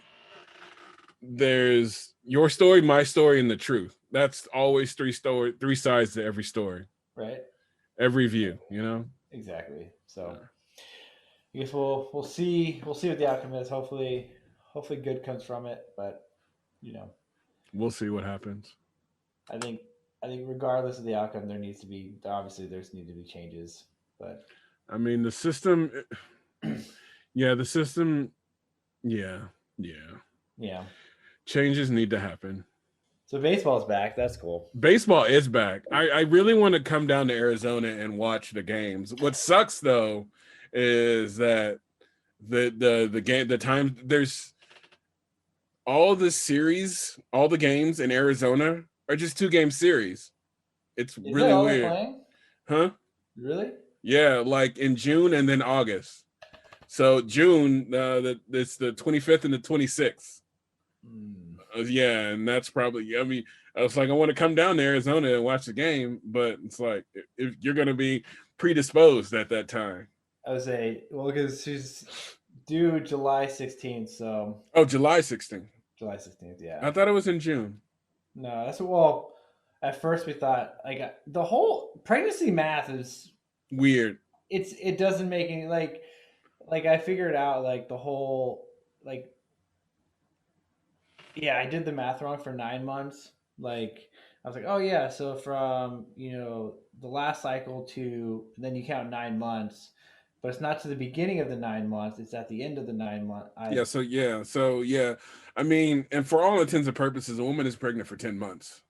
there's your story, my story, and the truth. That's always three sides to every story, Right. every view. You know. Exactly. So I guess we'll see what the outcome is. Hopefully, hopefully good comes from it. But you know, We'll see what happens. I think I think regardless of the outcome, there needs to be obviously there's need to be changes. But I mean, the system, yeah, the system, yeah, yeah. yeah, Changes need to happen. so baseball's back. That's cool. Baseball is back. I really want to come down to Arizona and watch the games. What sucks though is that the game the time there's all the series, all the games in Arizona are just 2 game series. It's Is that really all they're weird. playing? Huh? Really? Yeah, like in June and then August. So June, it's the 25th and the 26th. Hmm. Yeah, and that's probably. I mean, I was like, I want to come down to Arizona and watch the game, but it's like if you're going to be predisposed at that time. I would say well because she's due July 16th, so Oh, July 16th. July 16th. Yeah. I thought it was in June. No, that's well. At first, we thought like the whole pregnancy math is Weird. it doesn't make any like I figured out like the whole like yeah I did the math wrong for 9 months. Like I was like oh yeah so from the last cycle to then you count 9 months, but it's not to the beginning of the 9 months. It's at the end of the 9 month. I Yeah. I mean, and for all intents and purposes, a woman is pregnant for 10 months.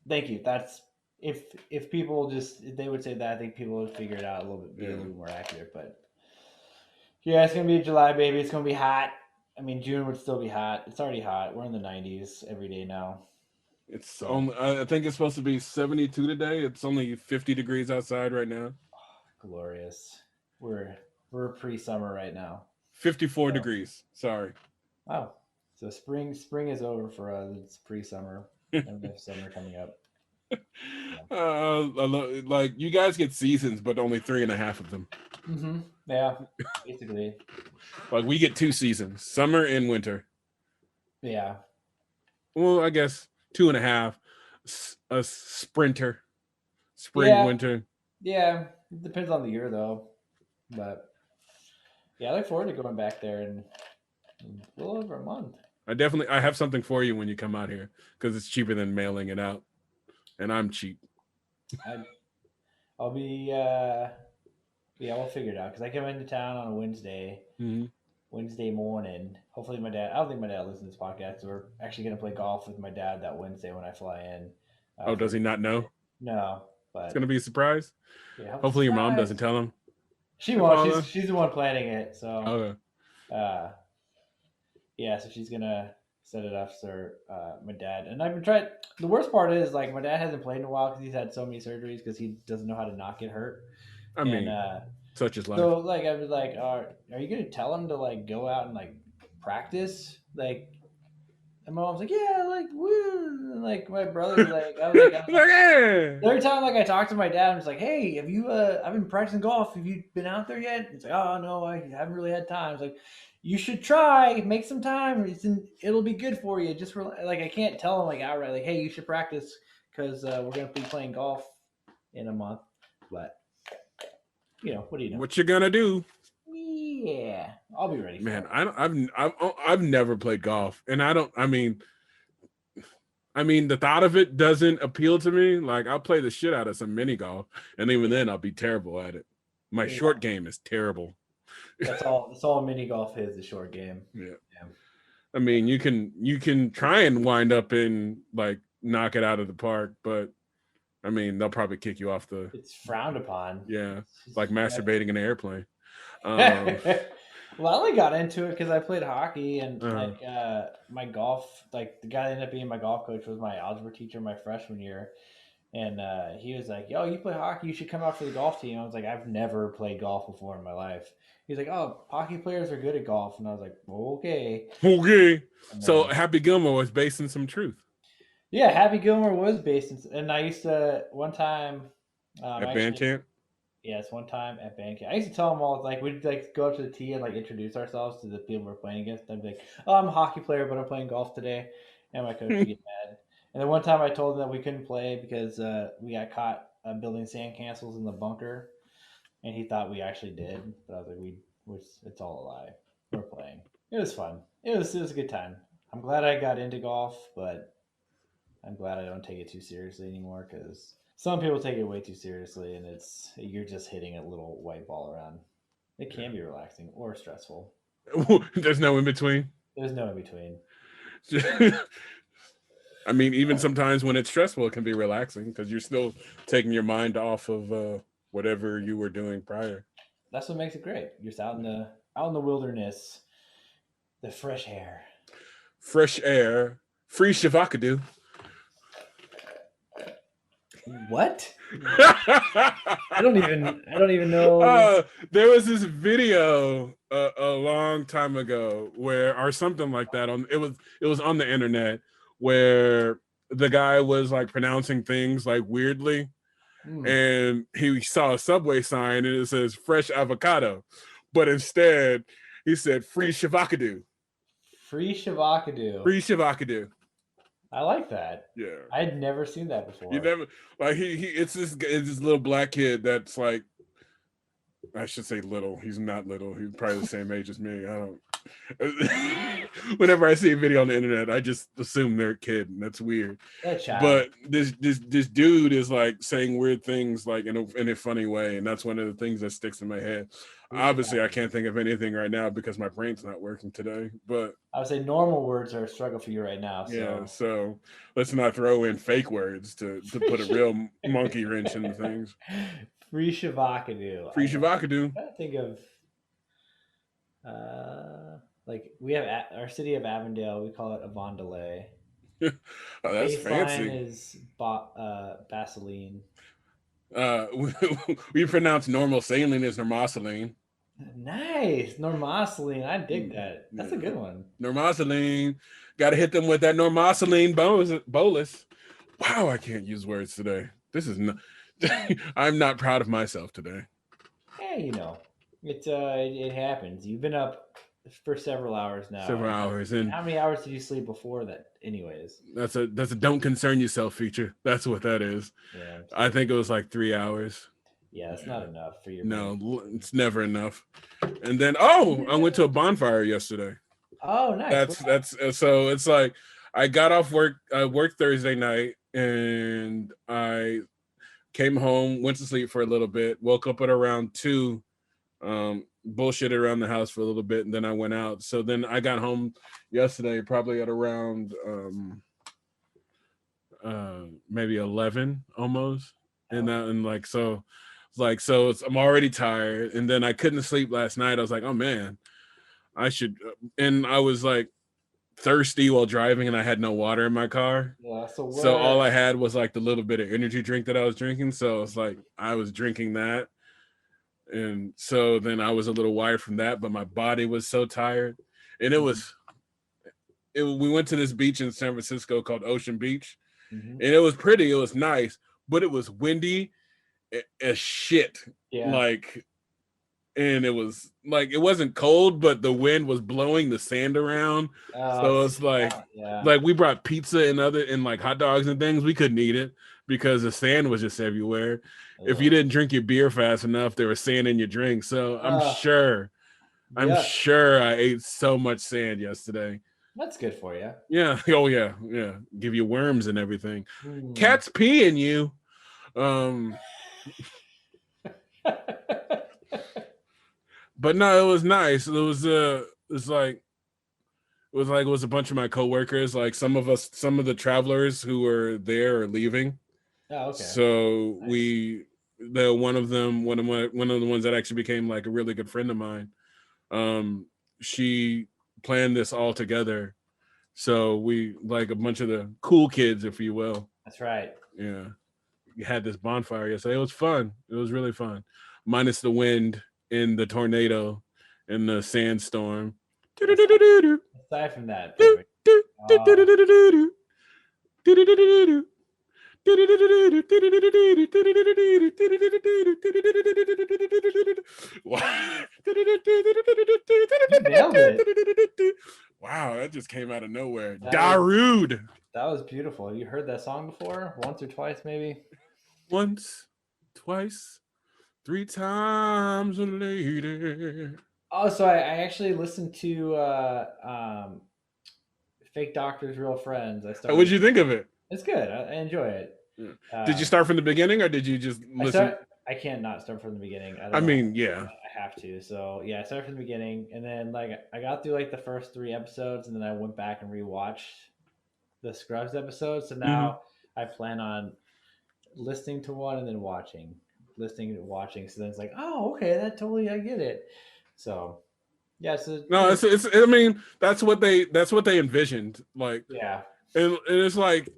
thank you. That's if people just if they would say that I think people would figure it out a little bit be a Yeah, little more accurate, but yeah, it's gonna be July, baby. It's gonna be hot. I mean, June would still be hot. It's already hot. We're in the 90s every day now. it's So only. I think it's supposed to be 72 today. It's only 50 degrees outside right now. glorious. We're we're pre-summer right now. 54 So degrees. Sorry. wow. So spring is over for us. It's pre-summer, and we have summer coming up. So. Like you guys get seasons, but only 3.5 of them. Yeah, basically. Like we get 2 seasons, summer and winter. Yeah, Well, I guess 2.5. A sprinter, spring, yeah, winter. yeah. It depends on the year though, but yeah, I look forward to going back there in a little over a month. I have something for you when you come out here because it's cheaper than mailing it out, and I'm cheap. I I'll be yeah, we'll figure it out because I come into town on a Mm-hmm. Wednesday morning. Hopefully, my dad. I don't think my dad listens to this podcast. So we're actually gonna play golf with my dad that Wednesday when I fly in. Oh, For does he not know? no, It's gonna but be a surprise. yeah, Hopefully, your mom doesn't surprise. tell him. She Hi, won't. Paula. She's the one planning it. So Okay. uh, yeah, so she's gonna set it up for my dad. And I've been trying. The worst part is like my dad hasn't played in a while because he's had so many surgeries because he doesn't know how to not get hurt. I And mean, such is life. so like I was like, are you gonna tell him to like go out and like practice? Like, and my mom's like, yeah, like woo. And, like my brother's like, I was like, Yeah. every time like I talk to my dad, I'm just like, hey, have you? I've been practicing golf. Have you been out there yet? He's like, oh no, I haven't really had time. It's like, you should try, make some time. It'll be good for you. Just like I can't tell him like outright, like, hey, you should practice because we're gonna be playing golf in a month. But what do you know? What you gonna do, Yeah, I'll be ready for man? it. I've never played golf, and I don't. I mean, the thought of it doesn't appeal to me. Like I'll play the shit out of some mini golf, and even Yeah, then, I'll be terrible at it. My yeah. short game is terrible. That's all. That's all mini golf is. The short game. Yeah. Yeah. I mean, you can try and wind up and like knock it out of the park, but I mean, they'll probably kick you off the It's frowned upon. yeah, like It's masturbating in an airplane. Um, well, I only got into it because I played hockey and uh, like my golf. Like the guy that ended up being my golf coach was my algebra teacher my freshman year, and he was like, "Yo, you play hockey? You should come out for the golf team." I was like, "I've never played golf before in my life." He's like, "Oh, hockey players are good at golf," and I was like, "Okay." okay. And So then Happy Gilmore was based in some truth yeah, Happy Gilmore was based in, and I used to one time. at band Actually, camp. yes, one time at band camp, I used to tell them all like we'd like go up to the tee and like introduce ourselves to the people we're playing against. I'd be like, "Oh, I'm a hockey player, but I'm playing golf today," and my coach would get mad. And then one time I told them that we couldn't play because we got caught building sandcastles in the bunker, and he thought we actually did, but I was like, it's all a lie. We're playing." It was fun. It was a good time. I'm glad I got into golf, but I'm glad I don't take it too seriously anymore because some people take it way too seriously, and you're just hitting a little white ball around. It can be relaxing or stressful. There's no in between. There's no in between. I mean, even Yeah, sometimes when it's stressful, it can be relaxing because you're still taking your mind off of whatever you were doing prior. that's what makes it great. You're just out in the wilderness, the fresh air. Fresh air, free Shavakadu. What? I don't even know. There was this video a long time ago where, or something like that. It was on the internet where the guy was like pronouncing things like weirdly, Hmm. and he saw a Subway sign and it says fresh avocado, but instead he said free Shavakadu. Free Shavakadu. Free Shavakadu. I like that. Yeah. I had never seen that You before. never like he it's this little black kid that's like, I should say little. He's not little. He's probably the same age as me. I don't. Whenever I see a video on the internet, I just assume they're a kid, and that's weird. That child. But this dude is like saying weird things like in a funny way, and that's one of the things that sticks in my head. Free Obviously, I Shavakadu. can't think of anything right now because my brain's not working today. But I would say normal words are a struggle for you right now. yeah, So so let's not throw in fake words to free put a real monkey wrench into things. free Shavakadu. Free Shavakadu. I think of like we have our city of Avondale. We call it Avondale. Oh, that's Baseline fancy. is Vaseline. We pronounce normal saline as normalsaline. Nice, Normosaline. I dig Mm, that. That's a yeah. good one. Normalsaline. Got to hit them with that normalsaline bolus. Wow, I can't use words today. This is not. I'm not proud of myself today. Yeah, it happens. You've been up for several hours now, Several and hours, and and how many hours did you sleep before that? Anyways, that's a don't concern yourself feature. That's what that is. yeah, I think it was like 3 hours. yeah, that's not enough for your brain. No, it's never enough. And then I went to a bonfire yesterday. Oh, nice. So it's like I got off work. I worked Thursday night, and I came home, went to sleep for a little bit, woke up at around 2, bullshit around the house for a little bit, and then I went out. So then I got home yesterday, probably at around maybe 11 almost, and Okay. that and I'm already tired, and then I couldn't sleep last night. I was like, oh man, I should, and I was like thirsty while driving, and I had no water in my car. Yeah. So So all where? I had was like the little bit of energy drink that I was drinking. So it's like I was drinking that. And so then I was a little wired from that, but my body was so tired. And we went to this beach in San Francisco called Ocean Beach. Mm-hmm. And it was pretty, it was nice, but it was windy as shit. Yeah. Like, and it was like it wasn't cold, but the wind was blowing the sand around. So it's Yeah. like we brought pizza and like hot dogs and things. We couldn't eat it because the sand was just everywhere. If you Ugh. didn't drink your beer fast enough, there was sand in your drink. So I'm Yuck. sure I ate so much sand yesterday. That's good for you. Yeah. Oh yeah. Yeah. Give you worms and everything. Hmm. Cats pee in you. Um, but no, it was nice. It was a bunch of my coworkers, like some of the travelers who were there are leaving. Oh, okay. So Nice. one of the ones that actually became like a really good friend of mine. She planned this all together. So we like a bunch of the cool kids, if you will. That's right. Yeah. We had this bonfire yesterday. It was fun. It was really fun. Minus the wind and the tornado and the sandstorm. Aside, aside from that, perfect. Oh, you nailed it. Wow, that just came out of nowhere. That was Darude. that was beautiful. Have you heard that song before? Once or twice, maybe. Once, twice, 3 times a lady. Oh, so I actually listened to Fake Doctors, Real Friends. I How would started. you think of it? It's good. I enjoy it. Yeah. Did you Um, start from the beginning or did you just I listen? start. I can't not start from the beginning. I I don't know. mean, yeah. I have to. So yeah, I started from the beginning, and then like I got through like the first three episodes, and then I went back and rewatched the Scrubs episode. So Hmm. now I plan on listening to one and then watching, listening and watching. So then it's like, oh, okay, that totally I get it. So yeah, so No, it's. I mean, that's what they envisioned. Like, yeah, and it's like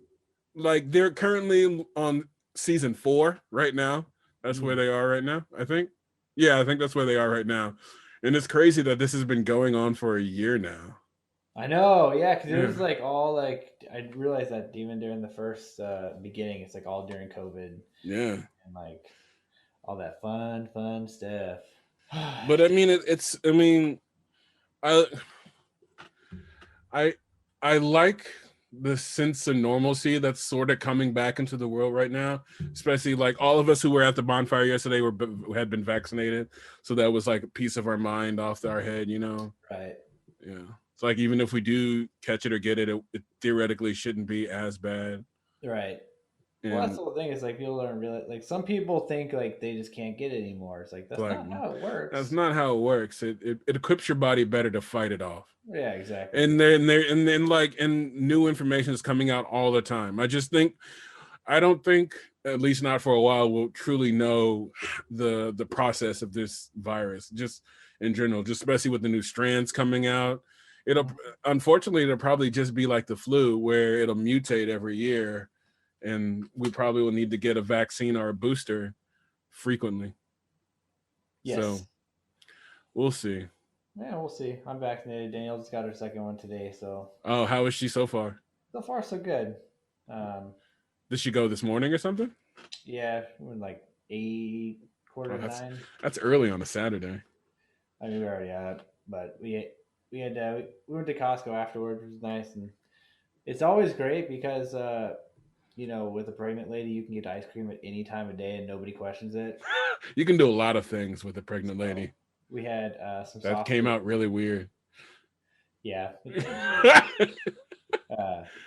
they're currently on season 4 right now. That's where mm. they are right now. I think. Yeah, I think that's where they are right now. And it's crazy that this has been going on for a year now. I know, yeah, because it Yeah. was like all like I realized that even during the first beginning, it's like all during COVID Yeah. and like all that fun stuff. But I mean, it's. I mean, I I I like the sense of normalcy that's sort of coming back into the world right now, especially like all of us who were at the bonfire yesterday had been vaccinated, so that was like a piece of our mind off our head, you know. Right, Yeah, it's like even if we do catch it or get it, it theoretically shouldn't be as bad. right. Well, that's And the whole thing. Is like people don't really like. Some people think like they just can't get it anymore. It's like it's that's like not how it that's works. not how it works. It equips your body better to fight it off. Yeah, exactly. And then like and new information is coming out all the time. I don't think, at least not for a while, we'll truly know the process of this virus, just in general, just especially with the new strands coming out. It'll unfortunately it'll probably just be like the flu where it'll mutate every year, and we probably will need to get a vaccine or a booster frequently. So Yes. we'll see. Yeah, we'll see. I'm vaccinated. Danielle just got her second one today, so Oh, how is she so far? so far so good. Um, Did she go this morning or something? yeah, we're like 8, quarter Oh, to 9. that's early on a Saturday. I mean, we were already at it, but we had we went to Costco afterwards, which was nice, and it's always great because with a pregnant lady, you can get ice cream at any time of day and nobody questions it. You can do a lot of things with a pregnant So lady. we had some That soft came serve. out really weird. Yeah, it did.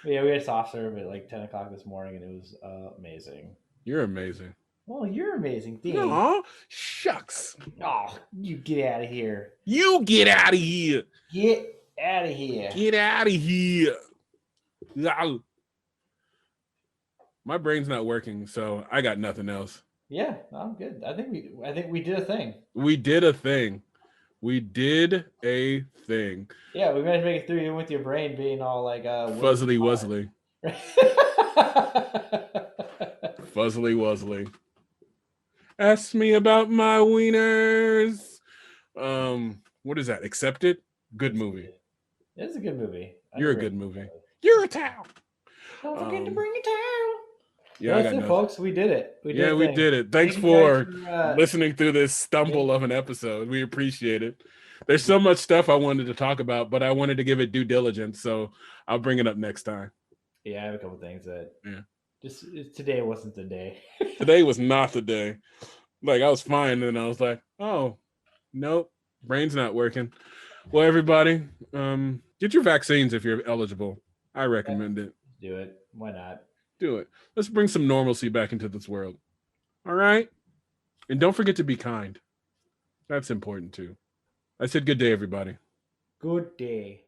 Yeah, we had soft serve at like 10 o'clock this morning, and it was amazing. You're amazing. Well, you're amazing. Thanks. Aw, shucks. Oh, you get out of here. You get out of here. Get out of here. Get out of here. My brain's not working, so I got nothing else. Yeah, I'm good. I think we did a thing. We did a thing. We did a thing. Yeah, we managed to make it through even with your brain being all like woolly Fuzzly wuzzly. fine. Fuzzly wuzzly. Ask me about my wieners. What is that? Accepted? Good movie. It's a good movie. You're a Underrated. good movie. You're a towel. Don't forget to bring a towel. Yeah, Well, I that's got it, nothing. folks. We did it. We did Yeah, a we thing. did it. Thanks Thank you guys for for listening through this yeah, stumble of an episode. We appreciate it. There's so much stuff I wanted to talk about, but I wanted to give it due diligence, so I'll bring it up next time. yeah. I have a couple things that Yeah. just today wasn't the day. Today was not the day. Like I was fine, and I was like, oh, nope, brain's not working. Well, everybody, get your vaccines if you're eligible. I Yeah, recommend it. do it. Why not? Do it. Let's bring some normalcy back into this world. All right? And don't forget to be kind. That's important too. I said good day, everybody. Good day.